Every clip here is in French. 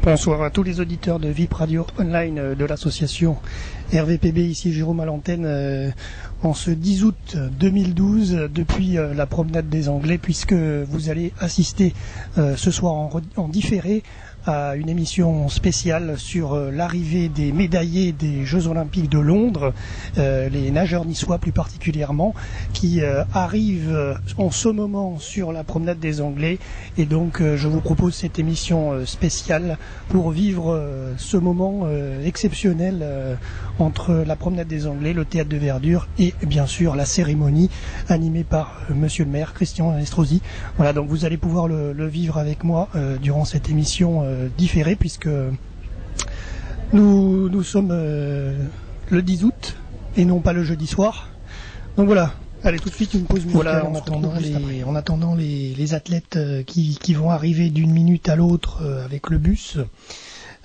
Bonsoir à tous les auditeurs de VIP Radio Online de l'association RVPB, ici Jérôme à l'antenne en ce 10 août 2012 depuis la promenade des Anglais, puisque vous allez assister ce soir en différé à une émission spéciale sur l'arrivée des médaillés des Jeux Olympiques de Londres, les nageurs niçois plus particulièrement, qui arrivent en ce moment sur la promenade des Anglais. Et donc je vous propose cette émission spéciale pour vivre ce moment exceptionnel entre la promenade des Anglais, le théâtre de verdure et bien sûr la cérémonie animée par monsieur le maire Christian Estrosi. Voilà, donc vous allez pouvoir le vivre avec moi durant cette émission différée, puisque nous sommes le 10 août et non pas le jeudi soir. Donc voilà, allez, tout de suite une pause musicale. Voilà, en attendant les athlètes qui vont arriver d'une minute à l'autre avec le bus.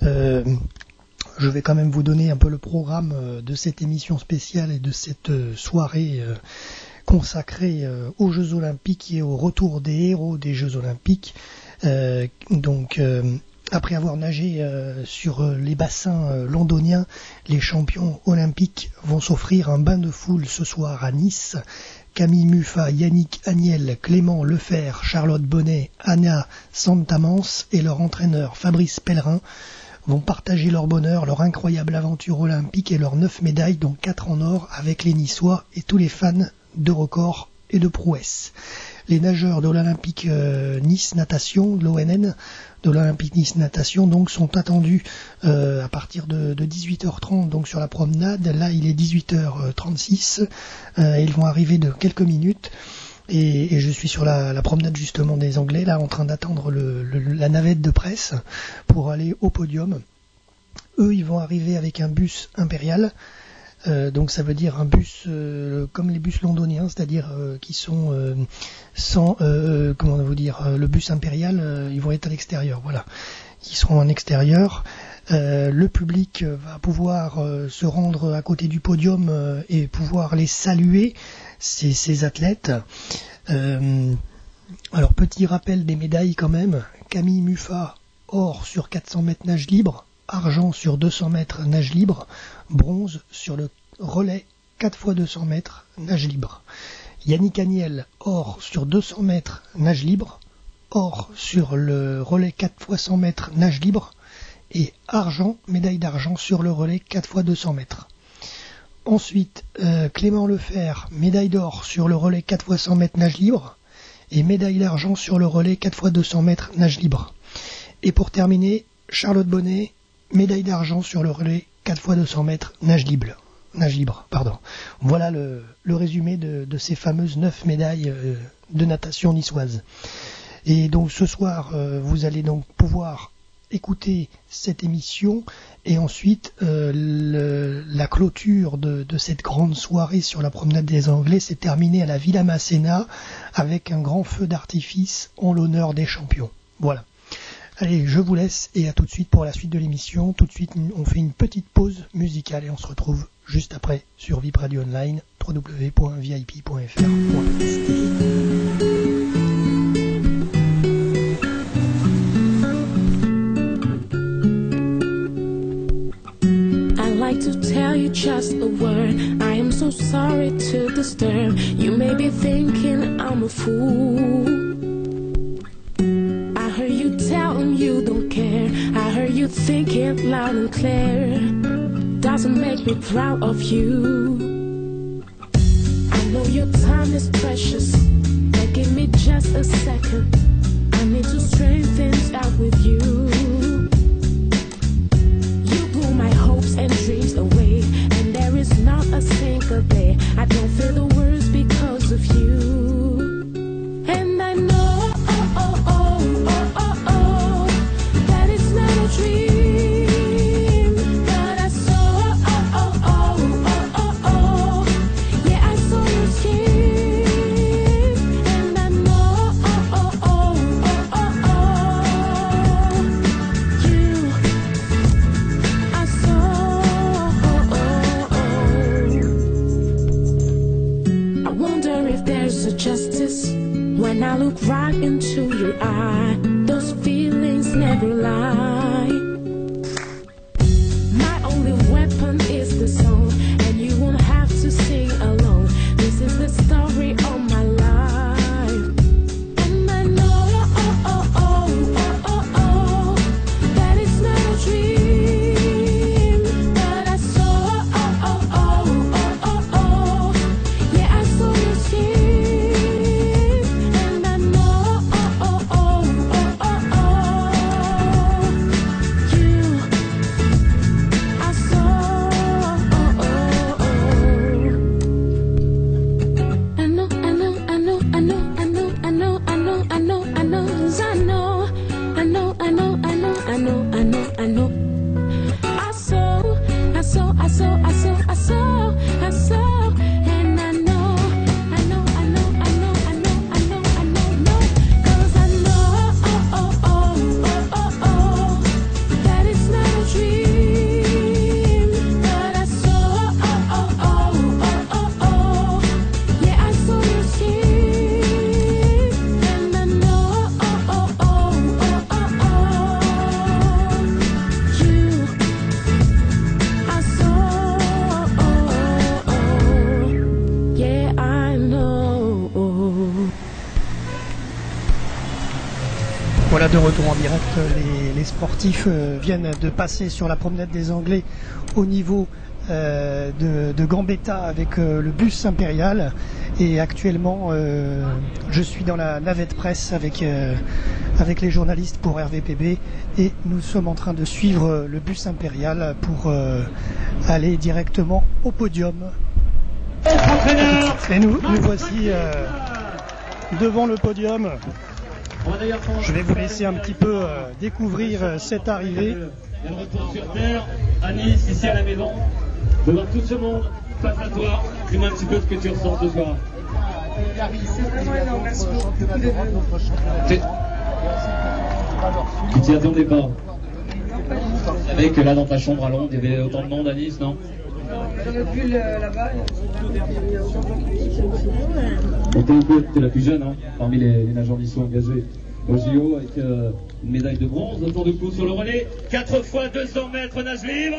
Je vais quand même vous donner un peu le programme de cette émission spéciale et de cette soirée consacrée aux Jeux Olympiques et au retour des héros des Jeux Olympiques. Après avoir nagé sur les bassins londoniens, les champions olympiques vont s'offrir un bain de foule ce soir à Nice. Camille Muffat, Yannick Agnel, Clément Lefebvre, Charlotte Bonnet, Anna Santamans et leur entraîneur Fabrice Pellerin vont partager leur bonheur, leur incroyable aventure olympique et leurs 9 médailles, dont 4 en or, avec les Niçois et tous les fans de records et de prouesses. Les nageurs de l'Olympique Nice Natation, de l'ONN, de l'Olympique Nice Natation, donc sont attendus à partir de 18h30 donc sur la promenade. Là, il est 18h36. Ils vont arriver de quelques minutes. Et je suis sur la promenade justement des Anglais, là, en train d'attendre la navette de presse pour aller au podium. Eux, ils vont arriver avec un bus impérial. Donc ça veut dire un bus comme les bus londoniens, c'est-à-dire qui sont sans comment vous dire, le bus impérial, ils vont être à l'extérieur, voilà. Ils seront en extérieur. Le public va pouvoir se rendre à côté du podium et pouvoir les saluer, ces athlètes. Alors petit rappel des médailles quand même. Camille Muffat, or sur 400 mètres nage libre, argent sur 200 mètres nage libre, bronze sur le relais 4 x 200 mètres nage libre. Yannick Agnel, or sur 200 mètres nage libre, or sur le relais 4 x 100 mètres nage libre, et argent, médaille d'argent sur le relais 4 x 200 mètres. Ensuite, Clément Lefebvre, médaille d'or sur le relais 4 x 100 mètres nage libre, et médaille d'argent sur le relais 4 x 200 mètres nage libre. Et pour terminer, Charlotte Bonnet, médaille d'argent sur le relais 4 x 200 mètres nage libre. Voilà le résumé de ces fameuses 9 médailles de natation niçoise. Et donc ce soir, vous allez donc pouvoir écouter cette émission et ensuite la clôture de cette grande soirée sur la promenade des Anglais s'est terminée à la Villa Masséna avec un grand feu d'artifice en l'honneur des champions. Voilà. Allez, je vous laisse et à tout de suite pour la suite de l'émission. Tout de suite, on fait une petite pause musicale et on se retrouve juste après sur VIP Radio Online, www.vip.fr. To tell you just a word, I am so sorry to disturb. You may be thinking I'm a fool. I heard you telling you don't care. I heard you thinking loud and clear. Doesn't make me proud of you. I know your time is precious, but give me just a second. I need to straighten things out with you. My hopes and dreams away, and there is not a single day I don't feel the worst because of you. And I know that it's not a dream that I saw. Yeah, I saw your skin, and I know justice when I look right into your eye. Those feelings never lie. I know. I saw, I saw, I saw, I saw, I saw, I saw, and I know, I know, I know, I know, I know, I know, I know, know, 'cause I know, oh, oh, oh, oh, oh, oh, that it's not a dream, but I saw, oh, oh, oh, oh, oh, oh, yeah, I saw your skin, and I know, oh, oh, oh, oh, oh, oh, you, I saw, oh, oh, yeah, I know. Voilà, de retour en direct, les sportifs viennent de passer sur la promenade des Anglais au niveau de Gambetta avec le bus impérial, et actuellement je suis dans la navette presse avec les journalistes pour RVPB, et nous sommes en train de suivre le bus impérial pour aller directement au podium. Et nous voici devant le podium. Je vais vous laisser un petit peu découvrir cette arrivée. Et le retour sur terre, à Nice, ici à la maison, devant tout ce monde, face à toi, dis-moi un petit peu ce que tu ressens ce soir. C'est vraiment énorme, merci beaucoup de Tu t'y attendais pas? Tu savais que là dans ta chambre à Londres, il y avait autant de monde à Nice, non? J'en ai vu là-bas. T'es la plus jeune, hein, parmi les nageurs niçois engagés au JO, avec une médaille de bronze, autour du cou sur le relais, 4 fois 200 mètres nage libre.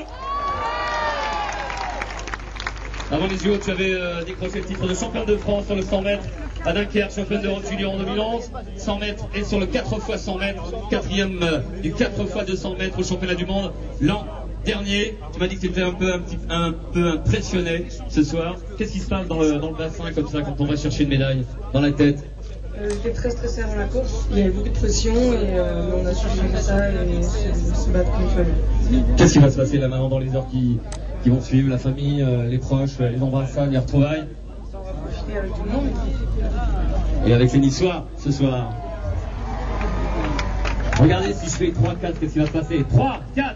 Avant les JO, tu avais décroché le titre de champion de France sur le 100 mètres à Dunkerque, championne d'Europe junior en 2011, 100 mètres et sur le 4 fois 100 mètres, quatrième du 4 fois 200 mètres au championnat du monde l'an dernier. Tu m'as dit que tu étais un peu impressionné ce soir. Qu'est-ce qui se passe dans le bassin comme ça quand on va chercher une médaille dans la tête? J'étais très stressée avant la course, il y avait beaucoup de pression et on a su gérer ça et se battre comme il fallait. Qu'est-ce qui va se passer là maintenant dans les heures qui vont suivre, la famille, les proches, les embrassades, les retrouvailles? Profiter avec tout le monde. Et avec les Niçois ce soir. Regardez si je fais 3-4, qu'est-ce qui va se passer? 3, 4.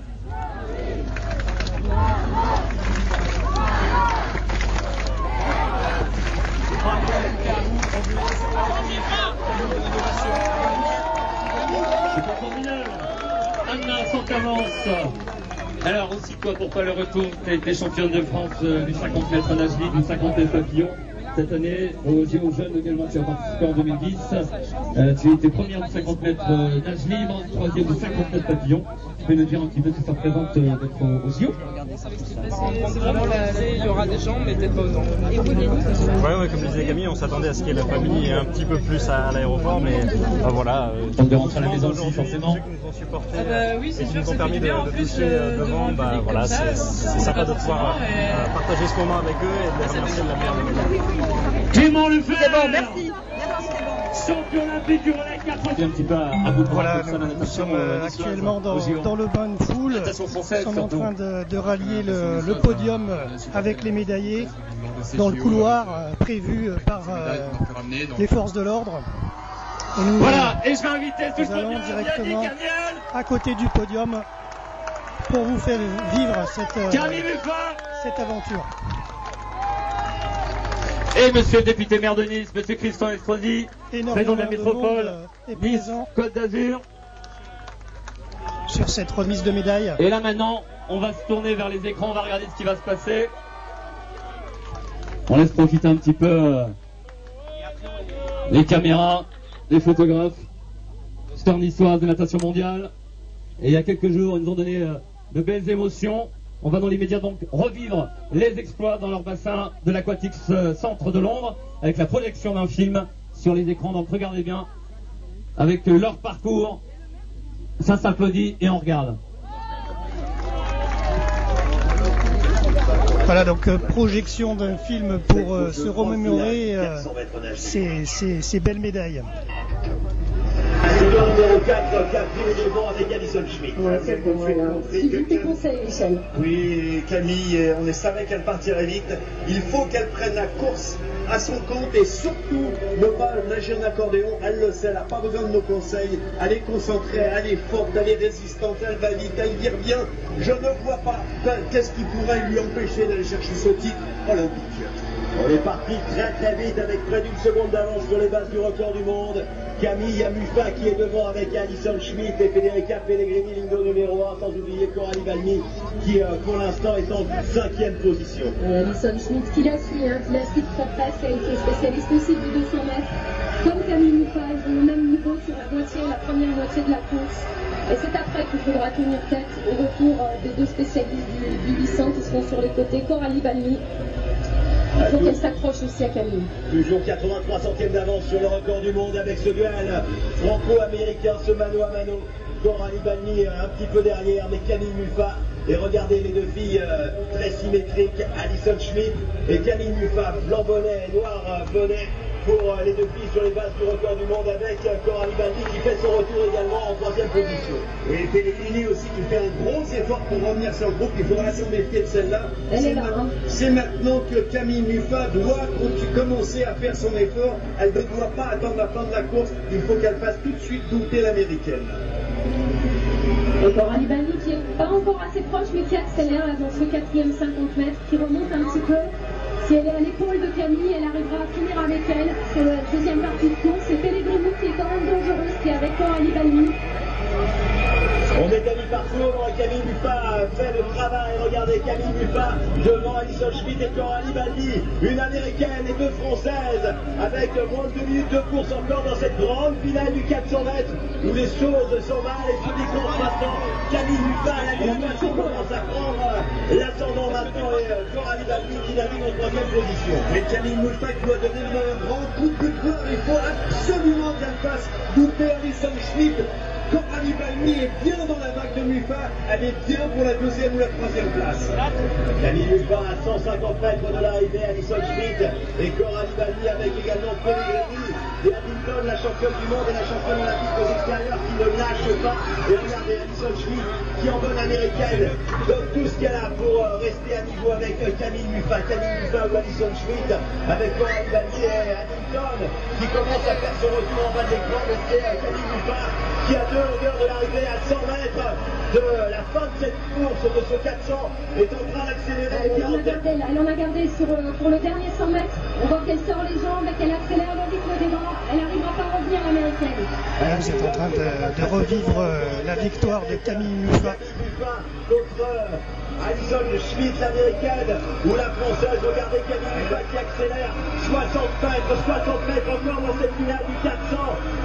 C'est pas formidable. Anna sans avance. Alors aussi toi, pourquoi le retour? Tu as été championne de France du 50 mètres nage libre, du 50 mètres papillon. Cette année, aux JO jeunes auxquels tu as participé en 2010, tu étais première du 50 mètres nage libre, troisième du 50 mètres papillon. Tu peux nous dire un petit peu ce que ça représente d'être aux JO? C'est vraiment il y aura des gens, mais peut-être pas autant. Ouais, comme disait Camille, on s'attendait à ce qu'il y ait la famille un petit peu plus à l'aéroport, mais voilà. Donc de rentrer à la maison aussi, forcément. Ceux qui nous ont supportés, Oui, c'est sûr, nous ont ça permis fait bien. En de plus, toucher devant, voilà, c'est sympa de pouvoir partager ce moment avec eux et de les remercier de la meilleure manière. Clément Lefebvre. C'est bon, merci. Champion olympique du relais 4. Un petit peu à bout de bras. Voilà, nous sommes actuellement dans le bain de foule. Nous sommes en train de rallier le podium avec les médaillés dans le couloir prévu par les forces de l'ordre. Voilà, et je vais inviter tout nous allons directement à côté du podium pour vous faire vivre cette aventure. Et monsieur le député maire de Nice, monsieur Christian Estrosi, président de la métropole, Nice, Côte d'Azur. Sur cette remise de médaille. Et là maintenant, on va se tourner vers les écrans, on va regarder ce qui va se passer. On laisse profiter un petit peu les caméras, les photographes, stars niçoises de natation mondiale. Et il y a quelques jours, ils nous ont donné de belles émotions. On va dans l'immédiat donc revivre les exploits dans leur bassin de l'Aquatics Centre de Londres avec la projection d'un film sur les écrans. Donc regardez bien avec leur parcours. Ça s'applaudit et on regarde. Voilà, donc projection d'un film pour se remémorer ces belles médailles. Numéro 4, quatrième devant avec Alison Schmitt. Tes conseils, Michel. Oui, Camille, on savait qu'elle partirait vite. Il faut qu'elle prenne la course à son compte et surtout ne pas nager en accordéon. Elle le sait, elle n'a pas besoin de nos conseils. Elle est concentrée, elle est forte, elle est résistante, elle va vite, elle y revient. Je ne vois pas qu'est-ce qui pourrait lui empêcher d'aller chercher ce titre olympique. On est parti très vite avec près d'une seconde d'avance sur les bases du record du monde. Camille Muffat qui est devant avec Alison Schmitt et Federica Pellegrini, ligne de numéro 1, sans oublier Coralie Balmy qui pour l'instant est en 5e position. Alison Schmitt qui l'a suivi très près, c'est spécialiste aussi du 200 mètres. Comme Camille Muffat, ils ont le même niveau sur la première moitié de la course. Et c'est après qu'il faudra tenir tête au retour des deux spécialistes du 800 qui seront sur les côtés, Coralie Balmy. Il faut qu'elle s'accroche aussi à Camille. Toujours 83 centièmes d'avance sur le record du monde avec ce duel franco-américain, ce mano à mano. Coralie Balmy un petit peu derrière, mais Camille Muffat. Et regardez les deux filles très symétriques, Alison Schmitt et Camille Muffat, blanc bonnet, noir bonnet pour les deux filles sur les bases du record du monde avec Coralie Balmy qui fait son retour également en 3e position. Et Pellegrini aussi qui fait un gros effort pour revenir sur le groupe, il faudra s'en méfier de celle-là. C'est maintenant que Camille Muffat doit commencer à faire son effort, elle ne doit pas attendre la fin de la course, il faut qu'elle fasse tout de suite doubler l'américaine. Et Coralie Balmy qui n'est pas encore assez proche mais qui accélère là, dans ce 4e 50 mètres, qui remonte un petit peu. Si elle est à l'épaule de Camille, elle arrivera à finir avec elle. C'est la deuxième partie de course. C'est Pellegrini qui est quand même dangereuse, qui est avec Coralie Balmy. On est à mi-parcours, Camille Muffat fait le travail. Regardez Camille Muffat devant Alison Schmitt et Coralie Balmy, une américaine et deux françaises, avec moins de 2 minutes de course encore dans cette grande finale du 400 mètres où les choses sont mal et se déclenchent maintenant. Camille Muffat, l'américaine, commence à prendre l'ascendant maintenant et Coralie Balmy qui navigue en 3e position. Et Camille Muffat doit donner un grand coup de poing, il faut absolument qu'elle fasse doubler Alison Schmitt. Coralie Balmy est bien dans la vague de Muffat, elle est bien pour la 2e ou la 3e place. Camille Muffat à 150 mètres de l'arrivée, Alison Schmitt et Coralie Balmy avec également Pellegrini et Hamilton, la championne du monde et la championne olympique aux extérieurs qui ne lâche pas. Et regardez Alison Schmitt qui en bonne américaine donne tout ce qu'elle a pour rester à niveau avec Camille Muffat ou Alison Schmitt avec Coralie Balmy et Hamilton qui commence à faire son retour en bas de l'écran, mais c'est Camille Muffat qui a 2 longueurs de l'arrivée à 100 mètres de la fin de cette course de ce 400 est en train d'accélérer. Elle en a gardé pour le dernier 100 mètres. On voit qu'elle sort les jambes et qu'elle accélère le rythme des dents. Elle n'arrivera pas à revenir l'américaine. Là, vous êtes en train de revivre la victoire de Camille Muffat. Contre Alison Schmitt, l'américaine, ou la française. Regardez Camille Muffat qui accélère 60 mètres encore dans cette finale du 400.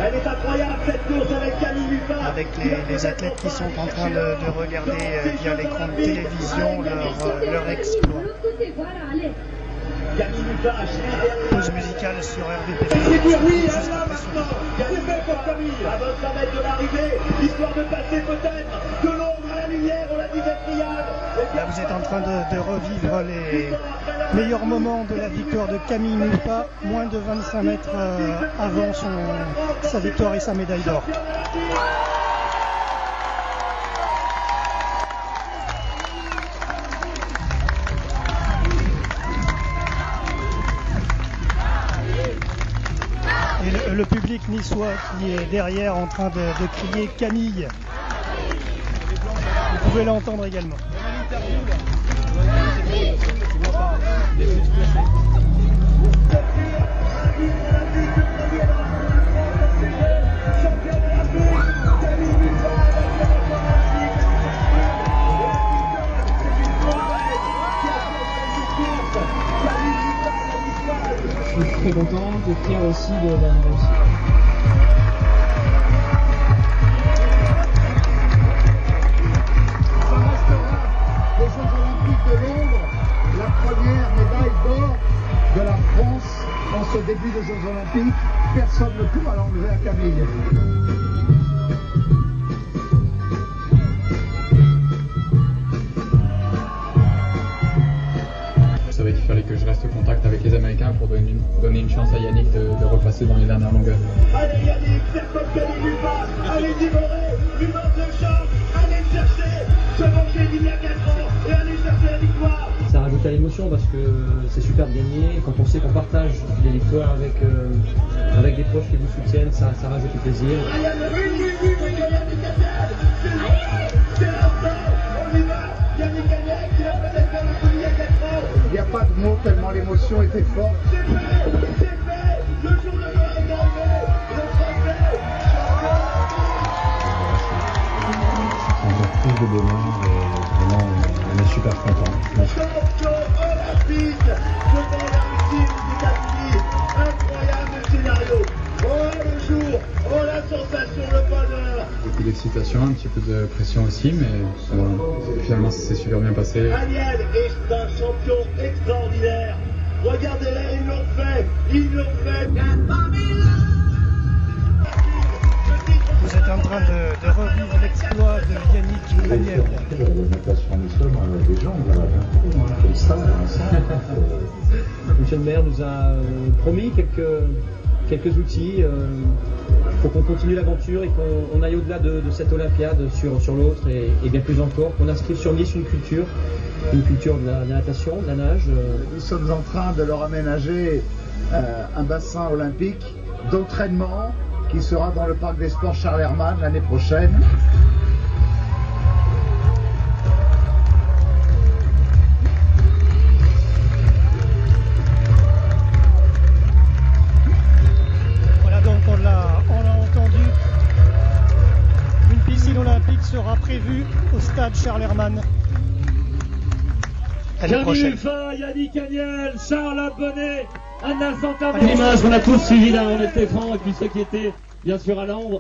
Elle est incroyable cette course avec Camille Muffat. Avec les athlètes qui sont en train de regarder via l'écran de télévision leur exploit. Camille Muffat, pause musicale sur RVP. C'est dire oui, elle l'a maintenant. C'est fait pour Camille. À 25 mètres de l'arrivée, histoire de passer peut-être de l'ombre à la lumière, on l'a dit Friade. Là, vous êtes en train de revivre les meilleurs moments de la victoire de Camille Muffat, moins de 25 mètres avant sa victoire et sa médaille d'or. Et le public niçois qui est derrière en train de crier Camille. Vous pouvez l'entendre également. Je suis très content et fier aussi de la réussite. Ça restera les Jeux Olympiques de Londres, la première médaille d'or de la France en ce début des Jeux Olympiques. Personne ne pourra l'enlever à Camille. Je savais qu'il fallait que je reste au contact avec les Américains pour donner une chance à Yannick de repasser dans les dernières longueurs. Allez Yannick, c'est comme Camille Muffat, allez dévorer, une autre chance, allez chercher ce manqué d'il y a 4 ans et allez chercher la victoire. Ça rajoute à l'émotion parce que c'est super de gagner. Et quand on sait qu'on partage des victoires avec des proches qui vous soutiennent, ça rajoute du plaisir. Il n'y a pas de mots tellement l'émotion était forte. Encore plus de bonheur et vraiment on est super contents. Champion olympique devant la Russie, les États-Unis. Incroyable scénario. Oh le jour, oh la sensation, le bonheur. Beaucoup d'excitation, un petit peu de pression aussi, mais finalement ça s'est super bien passé. Aniel est un champion extraordinaire. Regardez-les, ils l'ont fait, ils l'ont fait. Vous êtes en train de revivre l'exploit de Yannick Daniel. Monsieur le maire nous a promis quelques outils pour qu'on continue l'aventure et qu'on aille au-delà de cette Olympiade sur l'autre et bien plus encore, qu'on inscrive sur Nice une culture de la natation, de la nage. Nous sommes en train de leur aménager un bassin olympique d'entraînement qui sera dans le parc des sports Charles Hermann l'année prochaine. Voilà, donc on l'a entendu. Une piscine olympique sera prévue au stade Charles Hermann. Camille Muffat, Yannick Daniel, Charles Abonnet, Anna Santavon. L'image qu'on a tous suivi là, on était francs, et puis ceux qui étaient bien sûr à Londres.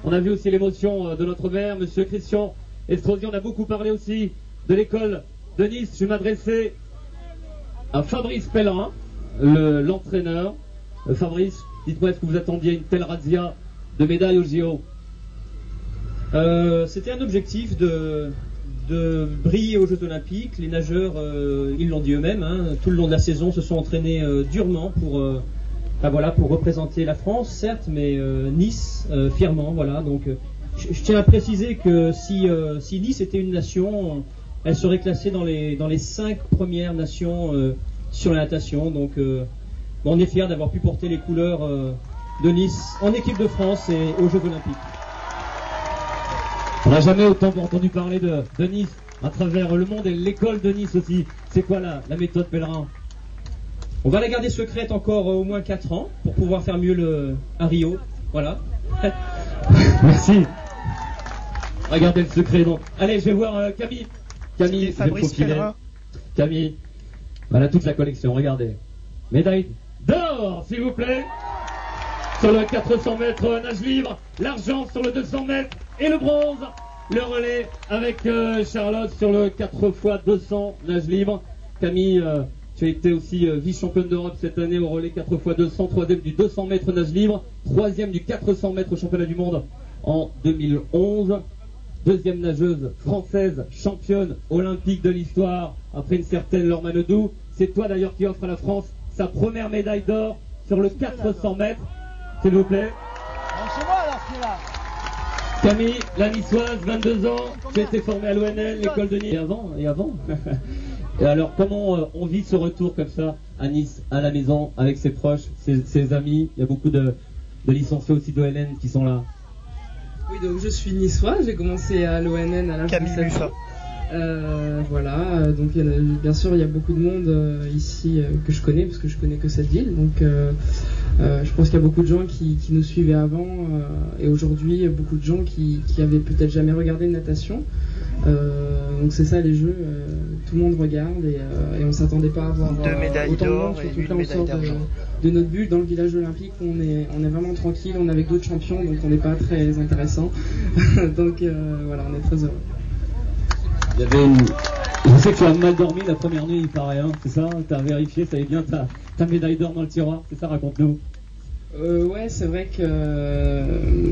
On a vu aussi l'émotion de notre maire, monsieur Christian Estrosi. On a beaucoup parlé aussi de l'école de Nice. Je vais m'adresser à Fabrice Pellerin, l'entraîneur. Fabrice, dites-moi, est-ce que vous attendiez une telle razzia de médailles au JO? C'était un objectif de briller aux Jeux Olympiques. Les nageurs, ils l'ont dit eux-mêmes, hein, tout le long de la saison se sont entraînés durement pour représenter la France, certes, mais Nice fièrement. Voilà. Donc, je tiens à préciser que si Nice était une nation, elle serait classée dans les 5 premières nations sur la natation. Donc, on est fiers d'avoir pu porter les couleurs de Nice en équipe de France et aux Jeux Olympiques. On n'a jamais autant entendu parler de Nice à travers le monde et l'école de Nice aussi. C'est quoi la méthode Pellerin? On va la garder secrète encore au moins 4 ans pour pouvoir faire mieux à Rio. Voilà. Merci. Regardez le secret donc. Allez, je vais voir Camille. Camille, Fabrice Pellerin. Camille. Voilà toute la collection, regardez. Médaille d'or, s'il vous plaît. Sur le 400 mètres nage libre, l'argent sur le 200 mètres et le bronze, le relais avec Charlotte sur le 4x200 nage libre. Camille, tu as été aussi vice-championne d'Europe cette année au relais 4x200, 3e du 200 mètres nage libre, 3e du 400 mètres au championnat du monde en 2011. 2e nageuse française, championne olympique de l'histoire après une certaine Laure Manodou. C'est toi d'ailleurs qui offre à la France sa première médaille d'or sur le 400 mètres. S'il vous plaît. C'est moi alors qui est là. Camille, la niçoise, 22 ans, tu as été formée à l'ONL, l'école de Nice. Et avant. Et alors, comment on vit ce retour comme ça à Nice, à la maison, avec ses proches, ses amis? Il y a beaucoup de licenciés aussi d'ONN qui sont là. Oui, donc je suis niçoise, j'ai commencé à l'ONN à l'âge de 7 ans. Voilà, donc bien sûr il y a beaucoup de monde ici que je connais parce que je connais que cette ville, donc je pense qu'il y a beaucoup de gens qui nous suivaient avant et aujourd'hui beaucoup de gens qui avaient peut-être jamais regardé de natation, donc c'est ça les jeux, tout le monde regarde et on s'attendait pas à avoir deux médailles autant de d'or monde, et surtout une là on médaille sort d'argent. de notre bulle dans le village olympique, on est vraiment tranquille, on est avec d'autres champions donc on n'est pas très intéressant donc voilà, on est très heureux. Il y avait Je sais que tu as mal dormi la première nuit, il paraît, hein, c'est ça? Tu as vérifié, ça y est bien ta médaille d'or dans le tiroir, c'est ça? Raconte-nous. Ouais, c'est vrai que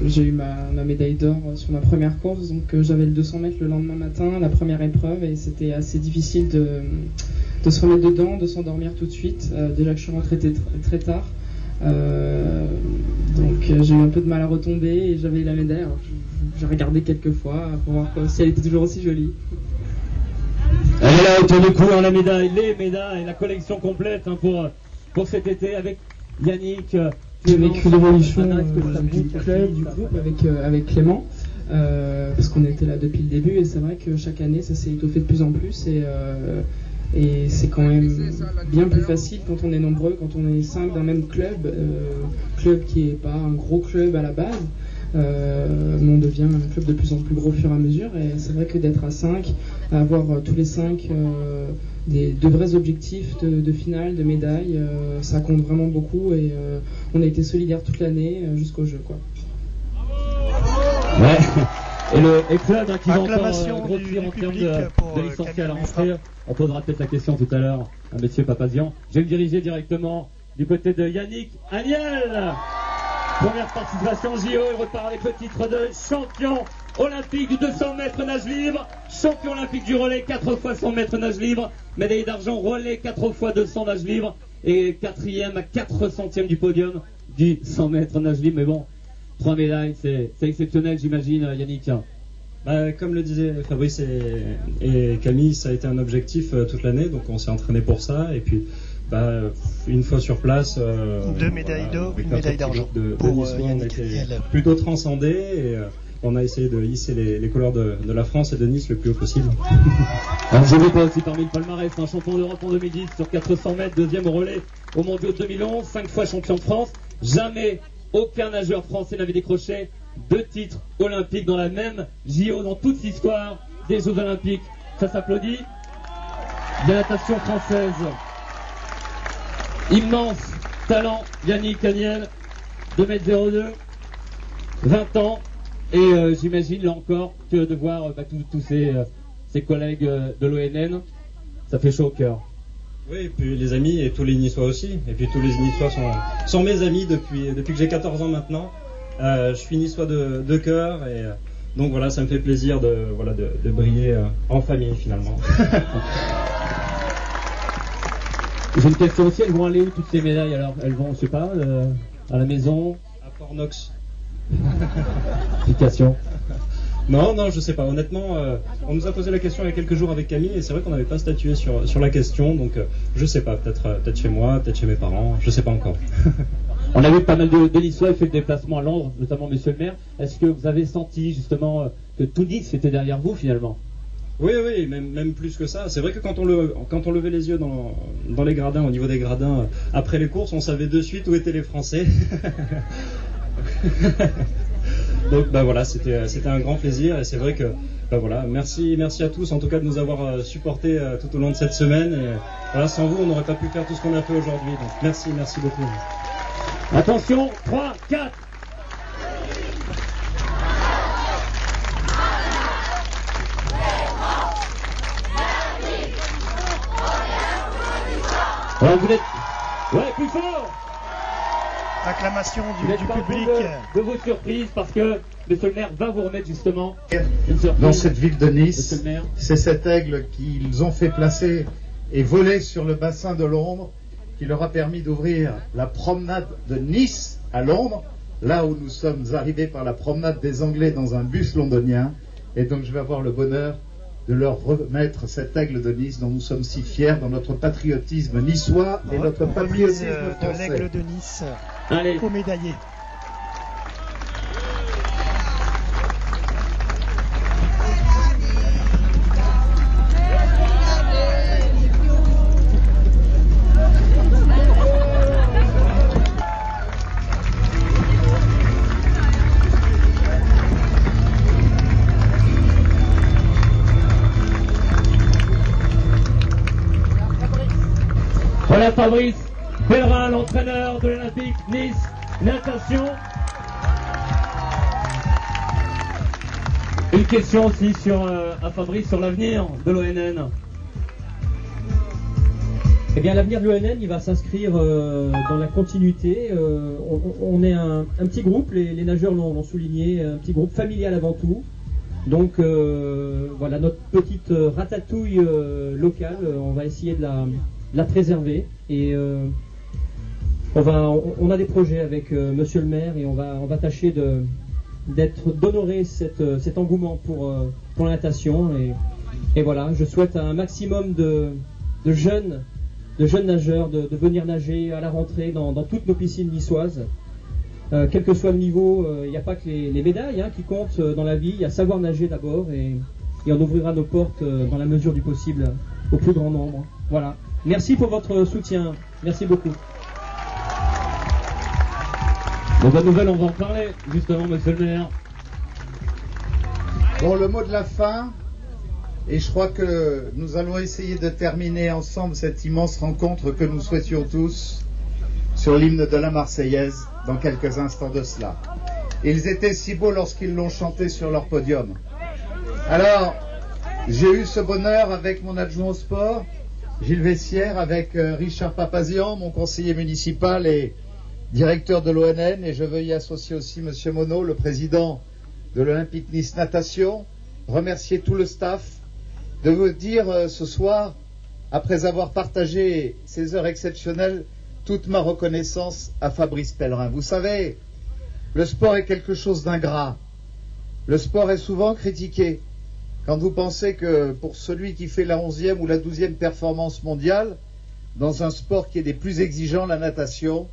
j'ai eu ma médaille d'or sur ma première course, donc j'avais le 200 mètres le lendemain matin, la première épreuve, et c'était assez difficile de se remettre dedans, de s'endormir tout de suite. Déjà que je suis rentrée très tard, donc j'ai eu un peu de mal à retomber et j'avais eu la médaille. Alors, j'ai regardé quelques fois pour voir si elle était toujours aussi jolie. Elle est là autour du cou, la médaille, les médailles, la collection complète pour cet été avec Yannick. Avec l'évolution du club, du groupe, avec Clément, parce qu'on était là depuis le début et c'est vrai que chaque année ça s'est étoffé de plus en plus et c'est quand même bien plus facile quand on est nombreux, quand on est 5 d'un même club, club qui n'est pas un gros club à la base, mais on devient un club de plus en plus gros au fur et à mesure et c'est vrai que d'être à 5, à avoir tous les 5 de vrais objectifs de finale, de médailles, ça compte vraiment beaucoup et on a été solidaires toute l'année jusqu'au jeu, quoi. Ouais. Et le club qui va encore grossir en termes de licenciés à la rentrée. On posera peut-être la question tout à l'heure à Monsieur Papazian. Je vais me diriger directement du côté de Yannick Aniel. Première participation JO, il repart avec le titre de champion olympique du 200 mètres nage libre, champion olympique du relais 4 fois 100 mètres nage libre, médaille d'argent relais 4 fois 200 nage libre et 4e à 4 centièmes du podium du 100 mètres nage libre. Mais bon, 3 médailles, c'est exceptionnel, j'imagine, Yannick. Comme le disaient Fabrice et Camille, ça a été un objectif toute l'année, donc on s'est entraîné pour ça. Et puis, une fois sur place, 2 médailles d'or, une médaille d'argent pour Yannick Aniel. Plutôt transcendé et on a essayé de hisser les couleurs de la France et de Nice le plus haut possible. Alors, je ne vais pas aussi parmi le palmarès, un champion d'Europe en 2010 sur 400 mètres, 2e au relais au mondiaux 2011, 5 fois champion de France. Jamais aucun nageur français n'avait décroché 2 titres olympiques dans la même JO dans toute l'histoire des Jeux olympiques. Ça s'applaudit. De la natation française. Immense talent, Yannick Aniel, 2m02, 20 ans. Et j'imagine là encore que de voir tous ses collègues de l'ONN, ça fait chaud au cœur. Oui, et puis les amis et tous les Niçois aussi. Et puis tous les Niçois sont mes amis depuis que j'ai 14 ans maintenant. Je suis Niçois de cœur et donc voilà, ça me fait plaisir de briller en famille finalement. J'ai une question aussi, elles vont aller où toutes ces médailles alors? Elles vont, je sais pas, à la maison? À Port-Nox. Explication. Non, je sais pas. Honnêtement, on nous a posé la question il y a quelques jours avec Camille et c'est vrai qu'on n'avait pas statué sur la question, donc je sais pas. Peut-être chez moi, peut-être chez mes parents, je sais pas encore. On a vu que pas mal de Niçois fait le déplacement à Londres, notamment Monsieur le maire. Est-ce que vous avez senti justement que tout Nice était derrière vous finalement? Oui, même plus que ça. C'est vrai que quand on levait les yeux dans les gradins, au niveau des gradins, après les courses, on savait de suite où étaient les Français. Donc voilà, c'était un grand plaisir et c'est vrai que voilà, merci à tous en tout cas de nous avoir supportés tout au long de cette semaine et voilà, sans vous on n'aurait pas pu faire tout ce qu'on a fait aujourd'hui, donc merci beaucoup. Attention, 3, 4. Alors vous êtes... Ouais, plus fort. Acclamation du public. De vos surprises parce que Monsieur le maire va vous remettre justement une surprise. Dans cette ville de Nice, c'est cet aigle qu'ils ont fait placer et voler sur le bassin de Londres qui leur a permis d'ouvrir la promenade de Nice à Londres, là où nous sommes arrivés par la promenade des Anglais dans un bus londonien. Et donc je vais avoir le bonheur de leur remettre cet aigle de Nice dont nous sommes si fiers dans notre patriotisme niçois et notre patriotisme français. De l'aigle de Nice. Allez. Au médaillé. Voilà Fabrice Pellerin, l'entraîneur de l'Olympique Nice Natation. Une question aussi à Fabrice sur l'avenir de l'ONN. Eh bien, l'avenir de l'ONN, il va s'inscrire dans la continuité. On est un petit groupe, les nageurs l'ont souligné, un petit groupe familial avant tout. Donc voilà, notre petite ratatouille locale, on va essayer de la préserver et on a des projets avec Monsieur le maire et on va tâcher d'honorer cet engouement pour la natation Et voilà, je souhaite à un maximum de jeunes nageurs de venir nager à la rentrée dans toutes nos piscines niçoises. Quel que soit le niveau, il n'y a pas que les médailles qui comptent dans la vie, il y a savoir nager d'abord et on ouvrira nos portes dans la mesure du possible au plus grand nombre. Voilà. Merci pour votre soutien. Merci beaucoup. Bon, bonne nouvelle, on va en parler justement, monsieur le maire. Bon, le mot de la fin, et je crois que nous allons essayer de terminer ensemble cette immense rencontre que nous souhaitions tous sur l'hymne de la Marseillaise dans quelques instants de cela. Ils étaient si beaux lorsqu'ils l'ont chanté sur leur podium. Alors, j'ai eu ce bonheur avec mon adjoint au sport, Gilles Vessière, avec Richard Papazian, mon conseiller municipal et directeur de l'ONN, et je veux y associer aussi monsieur Monod, le président de l'Olympique Nice Natation, remercier tout le staff, de vous dire ce soir, après avoir partagé ces heures exceptionnelles, toute ma reconnaissance à Fabrice Pellerin. Vous savez, le sport est quelque chose d'ingrat. Le sport est souvent critiqué. Quand vous pensez que pour celui qui fait la 11e ou la 12e performance mondiale, dans un sport qui est des plus exigeants, la natation,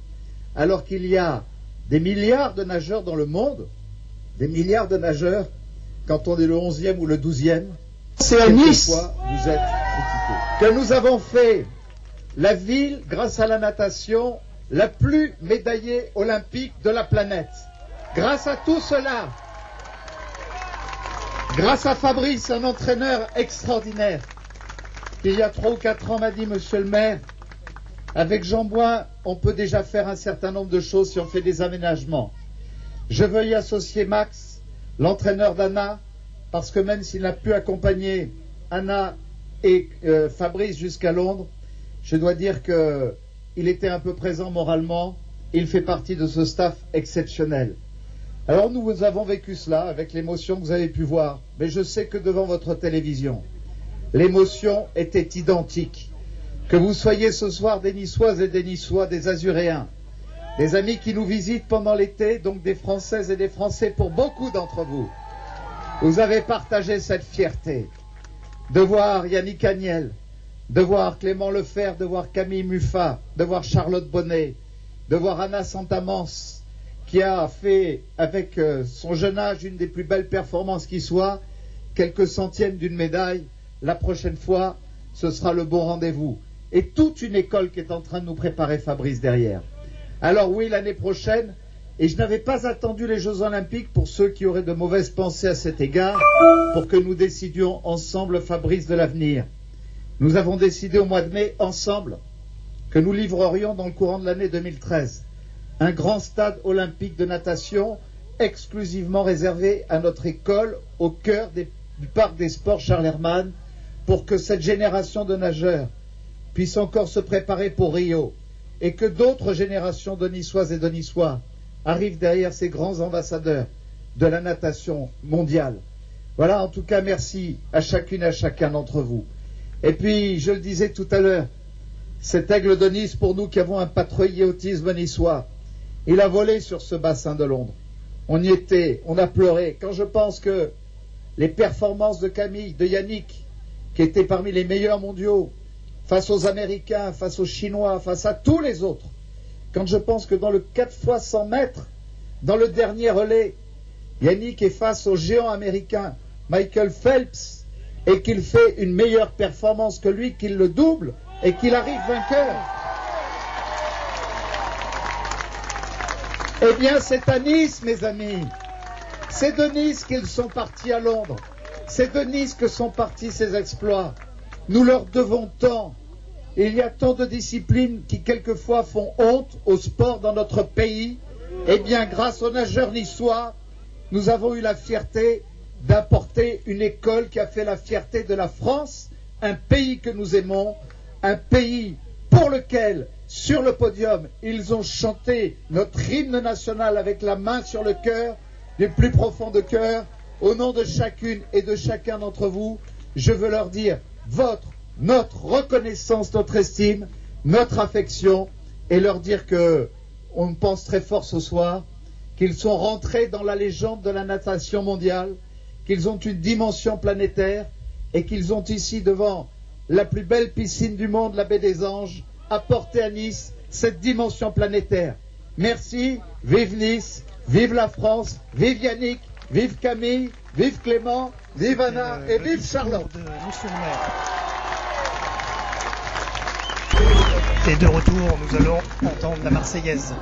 alors qu'il y a des milliards de nageurs dans le monde, des milliards de nageurs, quand on est le 11e ou le 12e, c'est à Nice vous êtes critiqué. Que nous avons fait la ville, grâce à la natation, la plus médaillée olympique de la planète. Grâce à tout cela, grâce à Fabrice, un entraîneur extraordinaire, qui il y a 3 ou 4 ans m'a dit, monsieur le maire, avec Jean Boin, on peut déjà faire un certain nombre de choses si on fait des aménagements. Je veux y associer Max, l'entraîneur d'Anna, parce que même s'il n'a pu accompagner Anna et Fabrice jusqu'à Londres, je dois dire qu'il était un peu présent moralement. Il fait partie de ce staff exceptionnel. Alors nous avons vécu cela avec l'émotion que vous avez pu voir. Mais je sais que devant votre télévision, l'émotion était identique. Que vous soyez ce soir des Niçoises et des Niçois, des Azuréens, des amis qui nous visitent pendant l'été, donc des Françaises et des Français pour beaucoup d'entre vous. Vous avez partagé cette fierté de voir Yannick Agnel, de voir Clément Lefer, de voir Camille Muffat, de voir Charlotte Bonnet, de voir Anna Santamance, qui a fait, avec son jeune âge, une des plus belles performances qui soit, quelques centièmes d'une médaille. La prochaine fois, ce sera le bon rendez-vous. Et toute une école qui est en train de nous préparer, Fabrice, derrière. Alors oui, l'année prochaine, et je n'avais pas attendu les Jeux Olympiques pour ceux qui auraient de mauvaises pensées à cet égard, pour que nous décidions ensemble, Fabrice, de l'avenir. Nous avons décidé au mois de mai, ensemble, que nous livrerions dans le courant de l'année 2013 un grand stade olympique de natation exclusivement réservé à notre école au cœur du parc des sports Charles Hermann, pour que cette génération de nageurs puisse encore se préparer pour Rio et que d'autres générations de Niçoises et de Niçois arrivent derrière ces grands ambassadeurs de la natation mondiale. Voilà, en tout cas, merci à chacune et à chacun d'entre vous. Et puis, je le disais tout à l'heure, cet aigle de Nice, pour nous qui avons un patriotisme niçois, il a volé sur ce bassin de Londres. On y était, on a pleuré. Quand je pense que les performances de Camille, de Yannick, qui étaient parmi les meilleurs mondiaux, face aux Américains, face aux Chinois, face à tous les autres, quand je pense que dans le 4x100 mètres, dans le dernier relais, Yannick est face au géant américain Michael Phelps, et qu'il fait une meilleure performance que lui, qu'il le double, et qu'il arrive vainqueur. Eh bien, c'est à Nice, mes amis. C'est de Nice qu'ils sont partis à Londres. C'est de Nice que sont partis ces exploits. Nous leur devons tant. Il y a tant de disciplines qui, quelquefois, font honte au sport dans notre pays. Eh bien, grâce aux nageurs niçois, nous avons eu la fierté d'apporter une école qui a fait la fierté de la France, un pays que nous aimons, un pays pour lequel, sur le podium, ils ont chanté notre hymne national avec la main sur le cœur, du plus profond de cœur. Au nom de chacune et de chacun d'entre vous, je veux leur dire notre reconnaissance, notre estime, notre affection, et leur dire que on pense très fort ce soir, qu'ils sont rentrés dans la légende de la natation mondiale, qu'ils ont une dimension planétaire, et qu'ils ont ici devant la plus belle piscine du monde, la baie des Anges, apporté à Nice cette dimension planétaire. Merci, vive Nice, vive la France, vive Yannick, vive Camille, vive Clément, vive Anna et vive Charlotte. Et de retour, nous allons entendre la Marseillaise.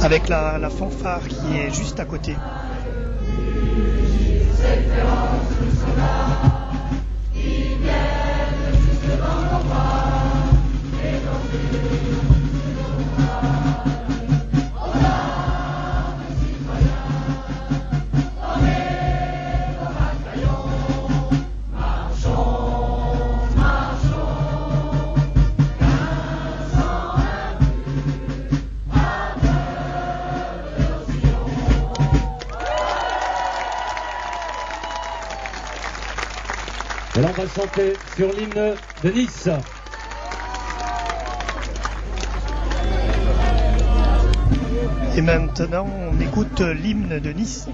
Avec la fanfare qui est juste à côté. Et là, on va chanter sur l'hymne de Nice. Et maintenant, on écoute l'hymne de Nice.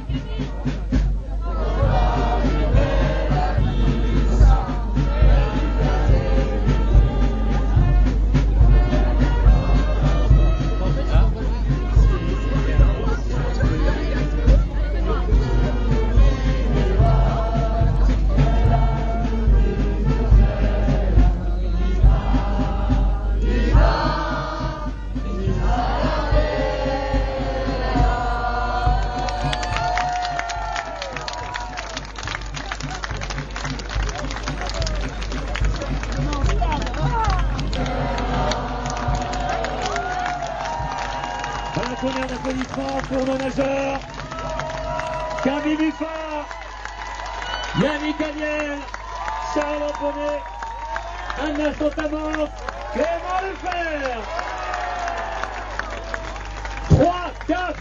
Première d'applaudissements pour nos nageurs. Camille Muffat, Yannick Daniel, Charles Bonnet, Anna Sotamans, Clément Lefer. 3, 4.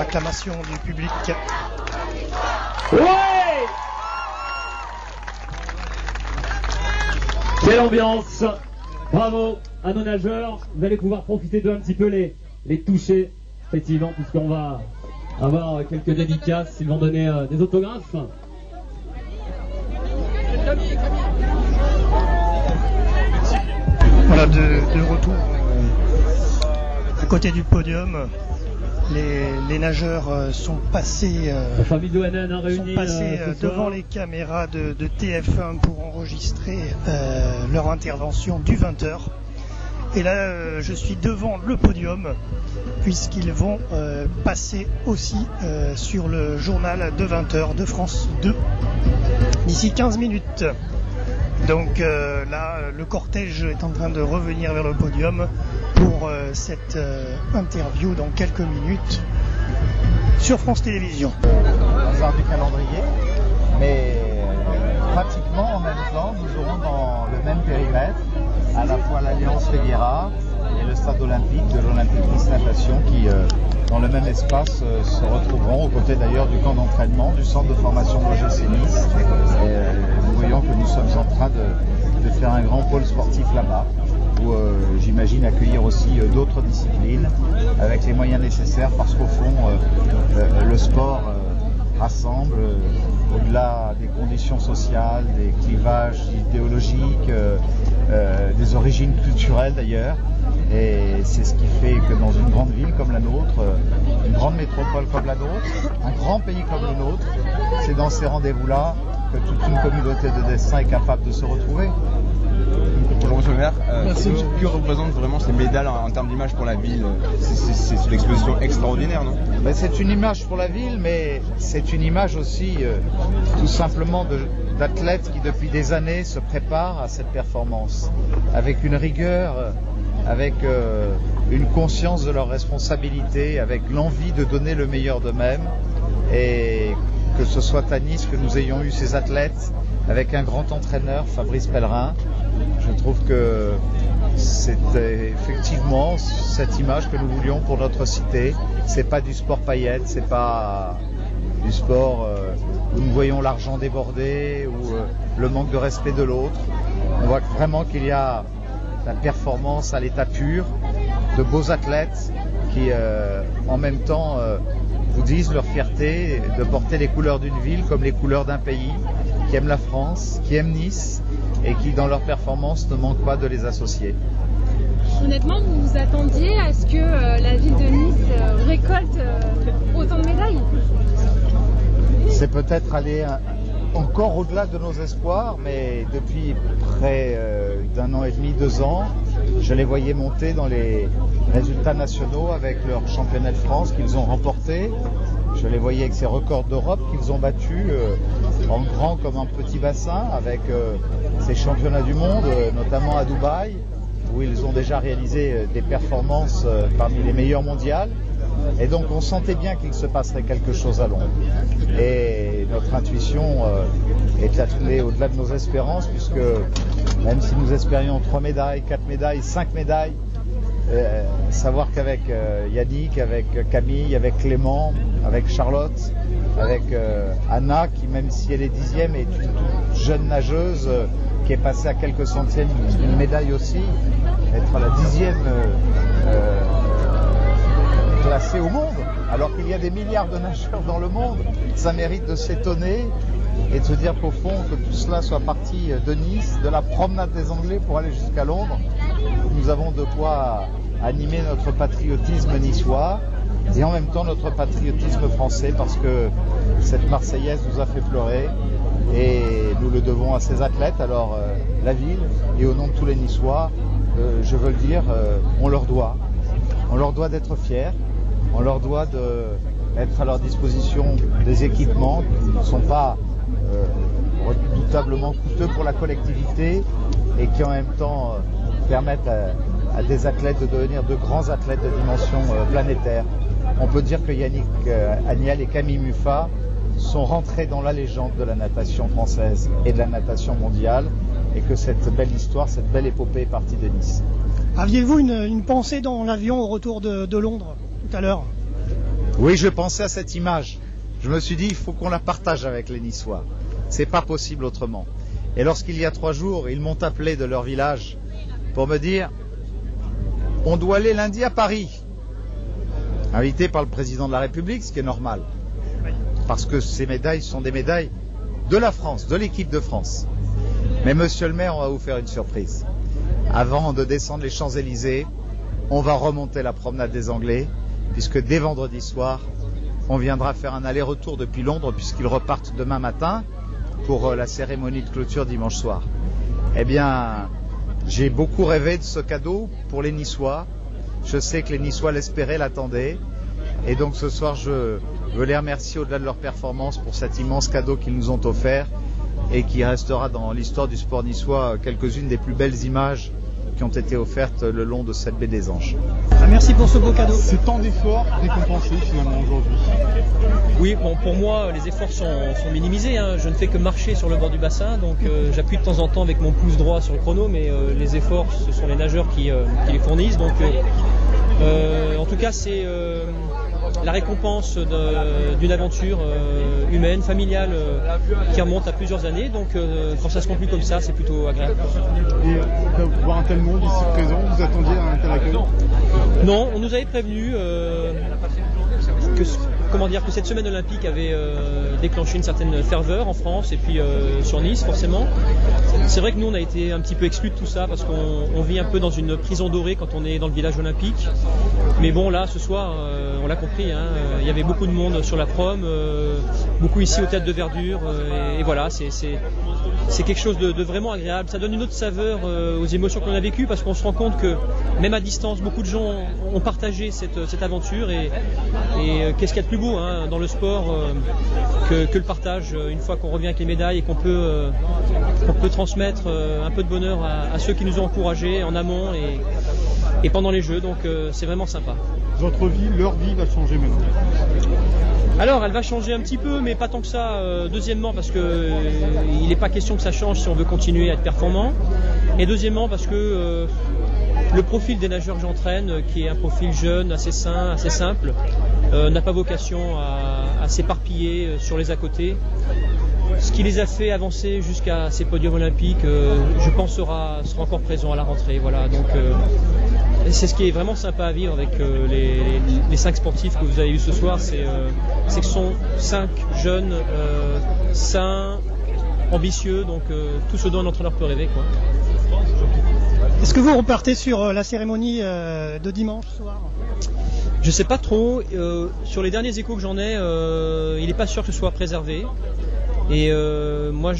Acclamation du public. Ouais! Quelle ambiance! Bravo à nos nageurs. Vous allez pouvoir profiter d'eux un petit peu, les toucher, effectivement, puisqu'on va avoir quelques dédicaces. Ils vont donner des autographes. Voilà, de retour à côté du podium. Les nageurs sont passés, la famille d'ONN a réuni, devant les caméras de TF1 pour enregistrer leur intervention du 20h. Et là, je suis devant le podium puisqu'ils vont passer aussi sur le journal de 20h de France 2 d'ici 15 minutes. Donc là, le cortège est en train de revenir vers le podium pour cette interview dans quelques minutes sur France Télévisions. Hasard du calendrier, mais pratiquement en même temps, nous aurons dans le même périmètre à la fois l'Alliance Riviera et le stade olympique de l'Olympique Nice Natation qui, dans le même espace, se retrouveront aux côtés d'ailleurs du camp d'entraînement du centre de formation de l'OGC Nice. Nous voyons que nous sommes en train de faire un grand pôle sportif là-bas, où j'imagine accueillir aussi d'autres disciplines avec les moyens nécessaires, parce qu'au fond, le sport rassemble au-delà des conditions sociales, des clivages idéologiques, des origines culturelles d'ailleurs. Et c'est ce qui fait que dans une grande ville comme la nôtre, une grande métropole comme la nôtre, un grand pays comme le nôtre, c'est dans ces rendez-vous-là que toute une communauté de destin est capable de se retrouver. Bonjour Monsieur le maire, que représentent vraiment ces médailles en termes d'image pour la ville? C'est une exposition extraordinaire, non? C'est une image pour la ville, mais c'est une image aussi tout simplement d'athlètes qui depuis des années se préparent à cette performance, avec une rigueur, avec une conscience de leur responsabilité, avec l'envie de donner le meilleur d'eux-mêmes, et que ce soit à Nice que nous ayons eu ces athlètes avec un grand entraîneur, Fabrice Pellerin. Je trouve que c'est effectivement cette image que nous voulions pour notre cité. C'est pas du sport paillette, c'est pas du sport où nous voyons l'argent déborder ou le manque de respect de l'autre. On voit vraiment qu'il y a la performance à l'état pur, de beaux athlètes qui en même temps vous disent leur fierté de porter les couleurs d'une ville comme les couleurs d'un pays, qui aime la France, qui aime Nice et qui dans leur performance ne manque pas de les associer. Honnêtement, vous vous attendiez à ce que la ville de Nice récolte autant de médailles? C'est peut-être aller encore au-delà de nos espoirs, mais depuis près d'un an et demi, 2 ans, je les voyais monter dans les résultats nationaux avec leur championnat de France qu'ils ont remporté. Je les voyais avec ces records d'Europe qu'ils ont battus en grand comme en petit bassin, avec ces championnats du monde, notamment à Dubaï, où ils ont déjà réalisé des performances parmi les meilleures mondiales. Et donc on sentait bien qu'il se passerait quelque chose à Londres. Et notre intuition est allée au-delà de nos espérances, puisque même si nous espérions 3 médailles, 4 médailles, 5 médailles, savoir qu'avec Yannick, avec Camille, avec Clément, avec Charlotte, avec Anna, qui même si elle est 10e, est une jeune nageuse qui est passée à quelques centièmes d'une médaille aussi, être à la 10e classée au monde, alors qu'il y a des milliards de nageurs dans le monde, ça mérite de s'étonner et de se dire qu'au fond, que tout cela soit parti de Nice, de la promenade des Anglais pour aller jusqu'à Londres. Nous avons de quoi animer notre patriotisme niçois et en même temps notre patriotisme français, parce que cette Marseillaise nous a fait pleurer et nous le devons à ces athlètes. Alors la ville, et au nom de tous les Niçois, je veux le dire, on leur doit d'être fiers, on leur doit d'être à leur disposition des équipements qui ne sont pas redoutablement coûteux pour la collectivité et qui en même temps permettent à des athlètes de devenir de grands athlètes de dimension planétaire. On peut dire que Yannick Agnel et Camille Muffat sont rentrés dans la légende de la natation française et de la natation mondiale, et que cette belle histoire, cette belle épopée est partie de Nice. Aviez-vous une pensée dans l'avion au retour de Londres tout à l'heure? Oui, je pensais à cette image. Je me suis dit, il faut qu'on la partage avec les Niçois. C'est pas possible autrement. Et lorsqu'il y a 3 jours, ils m'ont appelé de leur village pour me dire, on doit aller lundi à Paris. Invité par le président de la République, ce qui est normal. Parce que ces médailles sont des médailles de la France, de l'équipe de France. Mais monsieur le maire, on va vous faire une surprise. Avant de descendre les Champs-Élysées, on va remonter la promenade des Anglais, puisque dès vendredi soir, on viendra faire un aller-retour depuis Londres, puisqu'ils repartent demain matin pour la cérémonie de clôture dimanche soir. Eh bien, j'ai beaucoup rêvé de ce cadeau pour les Niçois. Je sais que les Niçois l'espéraient, l'attendaient. Et donc ce soir, je veux les remercier au-delà de leur performance pour cet immense cadeau qu'ils nous ont offert et qui restera dans l'histoire du sport niçois quelques-unes des plus belles images qui ont été offertes le long de cette baie des Anges. Merci pour ce beau cadeau. C'est tant d'efforts récompensés finalement aujourd'hui. Oui, bon, pour moi, les efforts sont minimisés. Hein. Je ne fais que marcher sur le bord du bassin, donc j'appuie de temps en temps avec mon pouce droit sur le chrono, mais les efforts, ce sont les nageurs qui les fournissent. Donc, en tout cas, c'est la récompense d'une aventure humaine, familiale, qui remonte à plusieurs années. Donc, quand ça se conclut comme ça, c'est plutôt agréable. Et voir un tel monde ici présent, vous attendiez à un tel accueil? Non, on nous avait prévenu que cette semaine olympique avait déclenché une certaine ferveur en France et puis sur Nice forcément. C'est vrai que nous on a été un petit peu exclus de tout ça parce qu'on vit un peu dans une prison dorée quand on est dans le village olympique. Mais bon là ce soir on l'a compris, hein, il y avait beaucoup de monde sur la prom, beaucoup ici au Théâtre de Verdure et voilà c'est quelque chose de vraiment agréable. Ça donne une autre saveur aux émotions qu'on a vécues parce qu'on se rend compte que même à distance beaucoup de gens ont partagé cette aventure et qu'est-ce qu'il y a de plus beau hein, dans le sport que le partage une fois qu'on revient avec les médailles et qu'on peut transmettre un peu de bonheur à ceux qui nous ont encouragés en amont et pendant les Jeux, donc c'est vraiment sympa. Votre vie, leur vie va changer maintenant? Alors elle va changer un petit peu mais pas tant que ça, deuxièmement parce que il n'est pas question que ça change si on veut continuer à être performant et deuxièmement parce que le profil des nageurs que j'entraîne, qui est un profil jeune, assez sain, assez simple, n'a pas vocation à s'éparpiller sur les à côté. Ce qui les a fait avancer jusqu'à ces podiums olympiques, je pense sera encore présent à la rentrée. Voilà, donc c'est ce qui est vraiment sympa à vivre avec les 5 sportifs que vous avez vus ce soir, c'est que ce sont 5 jeunes sains, ambitieux, donc tout ce dont un entraîneur peut rêver, quoi. Est-ce que vous repartez sur la cérémonie de dimanche soir ? Je sais pas trop. Sur les derniers échos que j'en ai, il n'est pas sûr que ce soit préservé. Et moi,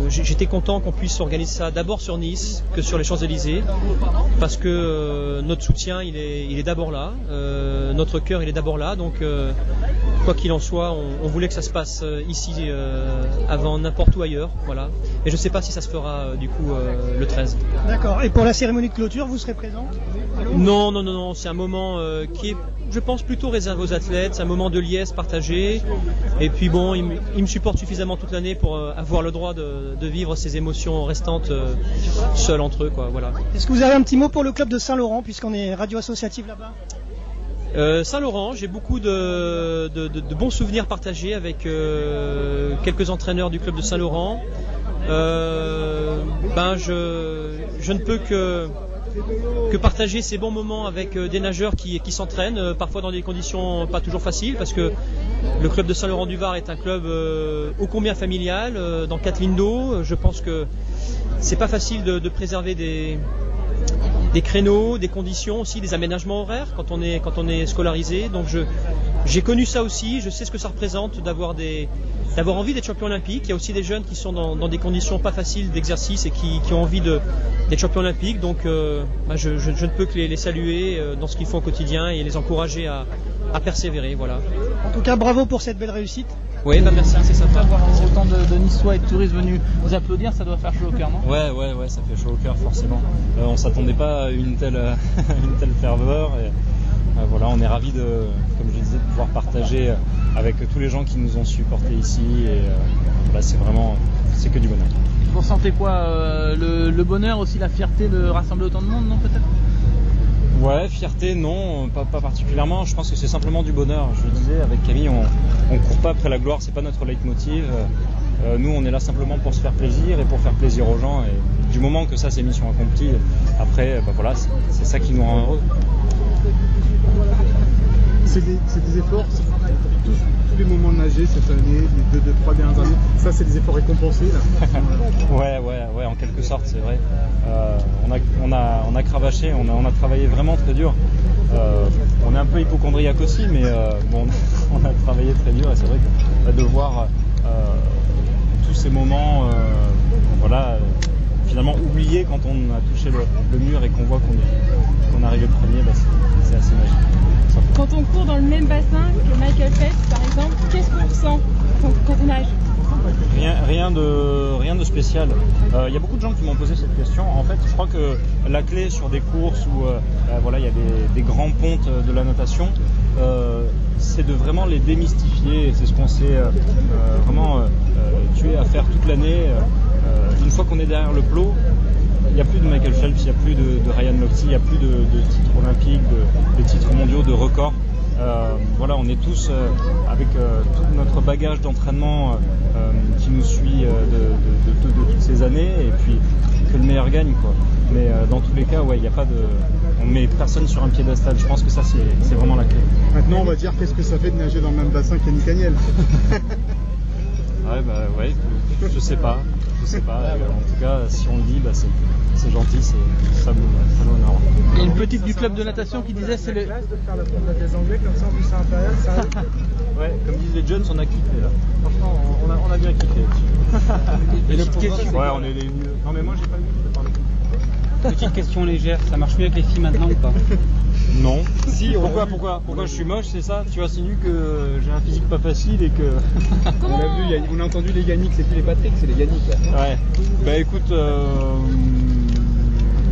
j'étais content qu'on puisse organiser ça d'abord sur Nice que sur les Champs-Élysées, parce que notre soutien, il est d'abord là, notre cœur, il est d'abord là. Donc, quoi qu'il en soit, on voulait que ça se passe ici avant n'importe où ailleurs, voilà. Et je ne sais pas si ça se fera du coup le 13. D'accord. Et pour la cérémonie de clôture, vous serez présent ? Non. C'est un moment qui est, je pense, plutôt réservé aux athlètes. C'est un moment de liesse partagé. Et puis bon, ils me supportent suffisamment toute l'année pour avoir le droit de vivre ces émotions restantes seuls entre eux, quoi. Voilà. Est-ce que vous avez un petit mot pour le club de Saint-Laurent, puisqu'on est radio associative là-bas ? Saint-Laurent, j'ai beaucoup de bons souvenirs partagés avec quelques entraîneurs du club de Saint-Laurent. Je ne peux que partager ces bons moments avec des nageurs qui s'entraînent, parfois dans des conditions pas toujours faciles, parce que le club de Saint-Laurent-du-Var est un club ô combien familial, dans 4 lignes d'eau. Je pense que c'est pas facile de préserver des créneaux, des conditions aussi, des aménagements horaires quand on est scolarisé. Donc j'ai connu ça aussi, je sais ce que ça représente d'avoir envie d'être champion olympique. Il y a aussi des jeunes qui sont dans des conditions pas faciles d'exercice et qui ont envie d'être champion olympique. Donc je ne peux que les saluer dans ce qu'ils font au quotidien et les encourager à persévérer. Voilà. En tout cas, bravo pour cette belle réussite. Oui, merci, c'est sympa. Voir autant de Niçois et de touristes venus vous applaudir, ça doit faire chaud au cœur, non ? Ouais, ça fait chaud au cœur forcément. On s'attendait pas à une telle ferveur. Et, voilà, on est ravis comme je disais, de pouvoir partager avec tous les gens qui nous ont supportés ici. Et là, c'est que du bonheur. Vous ressentez quoi, le bonheur, aussi la fierté de rassembler autant de monde, non, peut-être ? Ouais, fierté, non, pas particulièrement. Je pense que c'est simplement du bonheur. Je le disais, avec Camille, on court pas après la gloire, c'est pas notre leitmotiv. Nous, on est là simplement pour se faire plaisir et pour faire plaisir aux gens. Et du moment que ça, c'est mission accomplie, après, voilà, c'est ça qui nous rend heureux. C'est des efforts, tous les moments de nager cette année, les 2-3 dernières années, ça c'est des efforts récompensés là. Ouais, en quelque sorte, c'est vrai. On a cravaché, on a travaillé vraiment très dur. On est un peu hypocondriaque aussi, mais bon, on a travaillé très dur et c'est vrai que de voir tous ces moments, finalement oubliés quand on a touché le mur et qu'on voit qu'on est arrivé premier, c'est assez magique. Quand on court dans le même bassin que Michael Phelps, par exemple, qu'est-ce qu'on ressent quand on nage ? Rien de spécial. Il y a beaucoup de gens qui m'ont posé cette question. En fait, je crois que la clé sur des courses où il y a des grands pontes de la natation, c'est de vraiment les démystifier. C'est ce qu'on s'est vraiment tué à faire toute l'année. Une fois qu'on est derrière le plot, il n'y a plus de Michael Phelps, il n'y a plus de Ryan Lochte, il n'y a plus de titres olympiques, de titres mondiaux, de records. On est tous avec tout notre bagage d'entraînement qui nous suit de toutes ces années, et puis que le meilleur gagne, quoi. Mais dans tous les cas, il n'y a pas on met personne sur un piédestal. Je pense que ça, c'est vraiment la clé. Maintenant, on va dire qu'est-ce que ça fait de nager dans le même bassin qu'Yannick Agnel. Je sais pas. En tout cas, si on le dit, c'est gentil, ça m'honore. Il y a une petite du club de natation qui disait c'est le... de faire la promenade des Anglais comme ça en plus impérial, ça. Ouais, comme disent les jeunes, on a kiffé là. Franchement, on a bien kiffé. Et petite question. Ouais, on est les mieux. Non mais moi j'ai pas le goût de parler. Petite question légère, ça marche mieux avec les filles maintenant ou pas ? Non. Si, pourquoi je suis moche, c'est ça? Tu insinues que j'ai un physique pas facile et que... On a vu, on a entendu les Yannick, c'est plus les Patrick, c'est les Yannick. Là. Ouais. Bah écoute,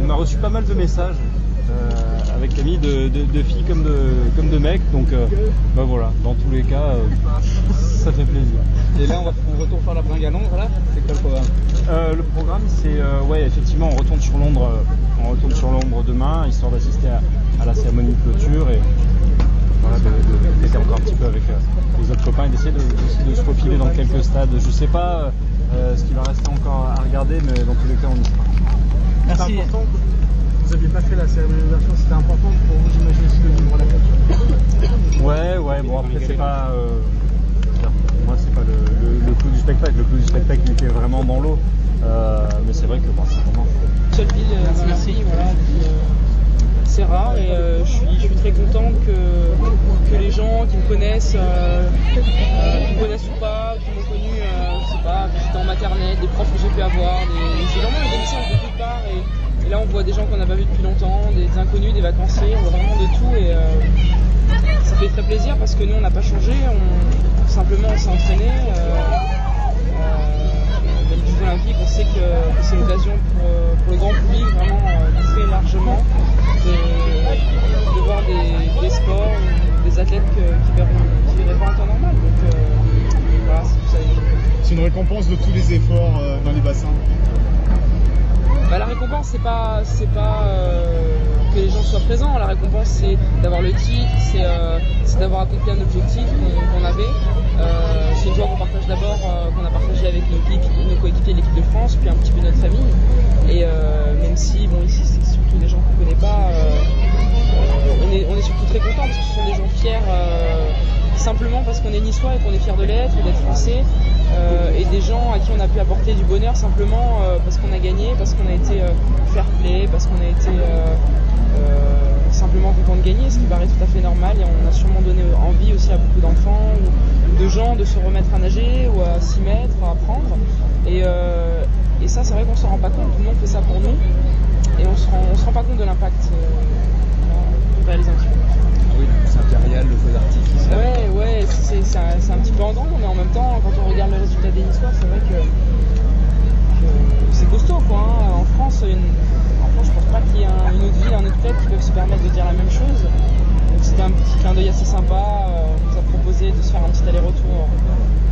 on a reçu pas mal de messages avec Camille de filles comme de mecs, donc voilà, dans tous les cas... Ça fait plaisir. Et là, on retourne faire la bringue à Londres, là. C'est quoi le programme Le programme, c'est effectivement, on retourne sur Londres demain, histoire d'assister à la cérémonie de clôture et voilà, de fêter encore un petit peu avec les autres copains et d'essayer de se faufiler dans quelques stades. Je sais pas ce qu'il va rester encore à regarder, mais dans tous les cas, on y sera. Merci. C'est important. Vous n'aviez pas fait la cérémonie d'ouverture, c'était important pour vous, j'imagine, aussi de vivre la clôture. Ouais, bon après c'est pas. Pour moi, c'est pas le clou du spectacle. Le clou du spectacle, il était vraiment dans l'eau. Mais c'est vrai que c'est vraiment. Seule ville, merci. Voilà. C'est rare et je suis très content que les gens qui me connaissent, qui me connaissent ou pas, qui m'ont connu, je sais pas, j'étais en maternelle, des profs que j'ai pu avoir, j'ai vraiment eu des messages de toutes parts et là on voit des gens qu'on n'a pas vus depuis longtemps, des inconnus, des vacanciers, on voit vraiment de tout et ça fait très plaisir parce que nous on n'a pas changé, simplement on s'est entraîné. Les Jeux Olympiques, on sait que c'est l'occasion pour le grand public vraiment très largement de voir des sports, des athlètes qui verraient pas en temps normal. Donc voilà, c'est une récompense de tous les efforts dans les bassins. La récompense, c'est pas que les gens soient présents. La récompense, c'est d'avoir le titre, c'est d'avoir accompli un objectif qu'on avait. C'est une joie qu'on partage d'abord, qu'on a partagé avec nos coéquipiers de l'équipe de France, puis un petit peu notre famille. Et même si, ici, c'est surtout des gens qu'on ne connaît pas, on est surtout très contents parce que ce sont des gens fiers, simplement parce qu'on est niçois et qu'on est fiers de l'être, d'être français. Et des gens à qui on a pu apporter du bonheur simplement parce qu'on a gagné, parce qu'on a été fair play, parce qu'on a été simplement content de gagner, ce qui paraît tout à fait normal. Et on a sûrement donné envie aussi à beaucoup d'enfants ou de gens de se remettre à nager ou à s'y mettre, à apprendre. Et ça, c'est vrai qu'on s'en rend pas compte. Tout le monde fait ça pour nous et on se rend pas compte de l'impact qu'on réalise un petit peu. Oui, le pouce impérial, le feu d'artifice. Ouais, c'est un petit peu en drôle, mais en même temps, quand on regarde le résultat des Niçois, c'est vrai que c'est costaud, quoi. Hein. En France, je pense pas qu'il y ait une autre ville, un autre club qui peuvent se permettre de dire la même chose. Donc c'était un petit clin d'œil assez sympa. On nous a proposé de se faire un petit aller-retour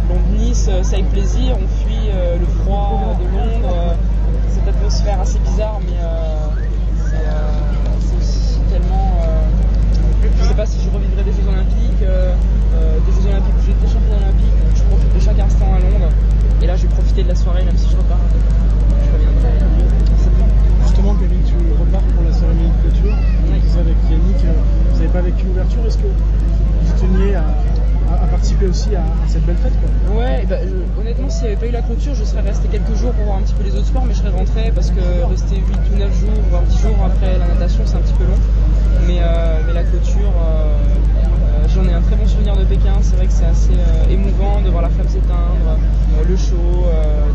Londres-Nice, ça avec plaisir. On fuit le froid de Londres, cette atmosphère assez bizarre, mais c'est aussi tellement. Je ne sais pas si je revivrai des Jeux Olympiques, où j'ai été champion olympique, je profite de chaque instant à Londres. Et là, je vais profiter de la soirée, même si je repars. Je reviendrai septembre. Justement, Camille, tu repars pour la cérémonie de clôture. Vous avec Yannick, vous n'avez pas vécu l'ouverture. Est-ce que vous teniez à participer aussi à cette belle fête, quoi? Ouais, honnêtement, s'il n'y avait pas eu la clôture, je serais resté quelques jours pour voir un petit peu les autres sports, mais je serais rentré parce que rester 8 ou 9 jours, voire 10 jours après la natation, c'est un petit peu long. Mais la clôture, j'en ai un très bon souvenir de Pékin. C'est vrai que c'est assez émouvant de voir la flamme s'éteindre, le show,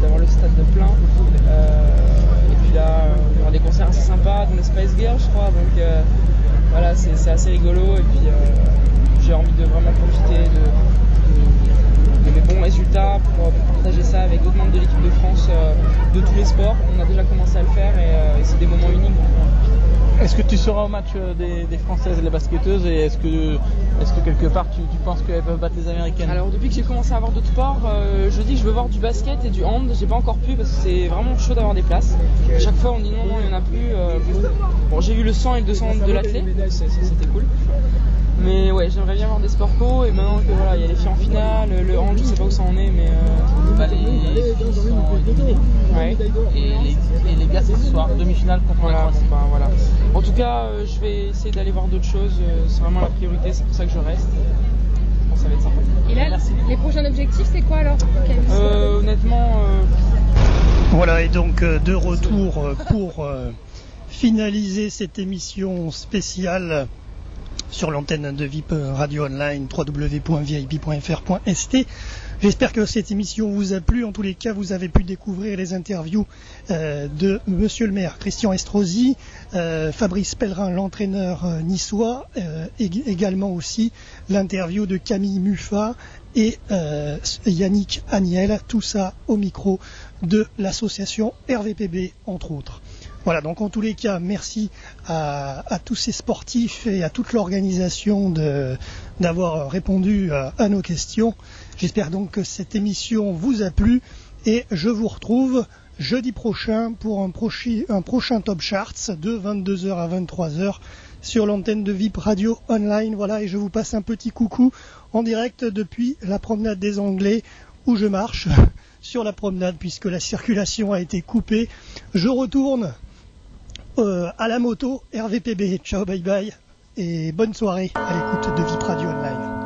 d'avoir le stade de plein. Et puis là, il y aura des concerts assez sympas, dont les Spice Girls, je crois. Donc voilà, c'est assez rigolo. Et puis j'ai envie de vraiment profiter de mes bons résultats pour partager ça avec d'autres membres de l'équipe de France de tous les sports. On a déjà commencé à le faire et c'est des moments uniques. Est-ce que tu seras au match des Françaises et les basketteuses et est-ce que quelque part tu penses qu'elles peuvent battre les Américaines? Alors depuis que j'ai commencé à avoir d'autres sports, je dis que je veux voir du basket et du hand. J'ai pas encore pu parce que c'est vraiment chaud d'avoir des places. À chaque fois on dit non, il n'y en a plus. Bon, j'ai vu le 100 et le 200 de l'athlète, donc c'était cool. Mais ouais, j'aimerais bien voir des sports co et maintenant que voilà, il y a les filles en finale, le hand, je sais pas où ça en est, mais les filles sont éliminées. Ouais. Et les gars, c'est ce soir, demi-finale contre la Croatie. Voilà. En tout cas, je vais essayer d'aller voir d'autres choses. C'est vraiment la priorité, c'est pour ça que je reste. Bon, ça va être sympa. Et là, les prochains objectifs, c'est quoi alors? Honnêtement. Voilà, et donc de retour pour finaliser cette émission spéciale sur l'antenne de VIP Radio Online, www.vip.fr.st. J'espère que cette émission vous a plu. En tous les cas, vous avez pu découvrir les interviews de Monsieur le maire Christian Estrosi, Fabrice Pellerin, l'entraîneur niçois, également aussi l'interview de Camille Muffat et Yannick Aniel, tout ça au micro de l'association RVPB, entre autres. Voilà, donc en tous les cas, merci à tous ces sportifs et à toute l'organisation d'avoir répondu à nos questions. J'espère donc que cette émission vous a plu et je vous retrouve jeudi prochain pour un prochain Top Charts de 22h à 23h sur l'antenne de VIP Radio Online. Voilà, et je vous passe un petit coucou en direct depuis la promenade des Anglais où je marche sur la promenade puisque la circulation a été coupée. Je retourne à la moto RVPB. Ciao, bye bye et bonne soirée à l'écoute de VIP Radio Online.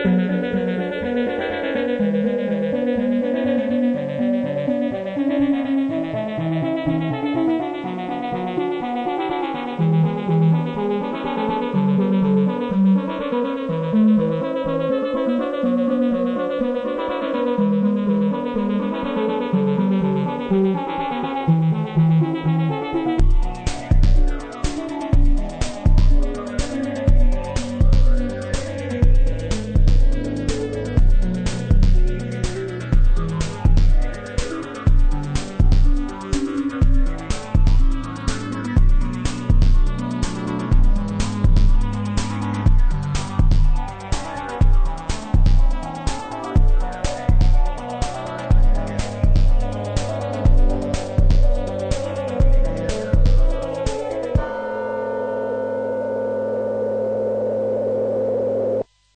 Thank you.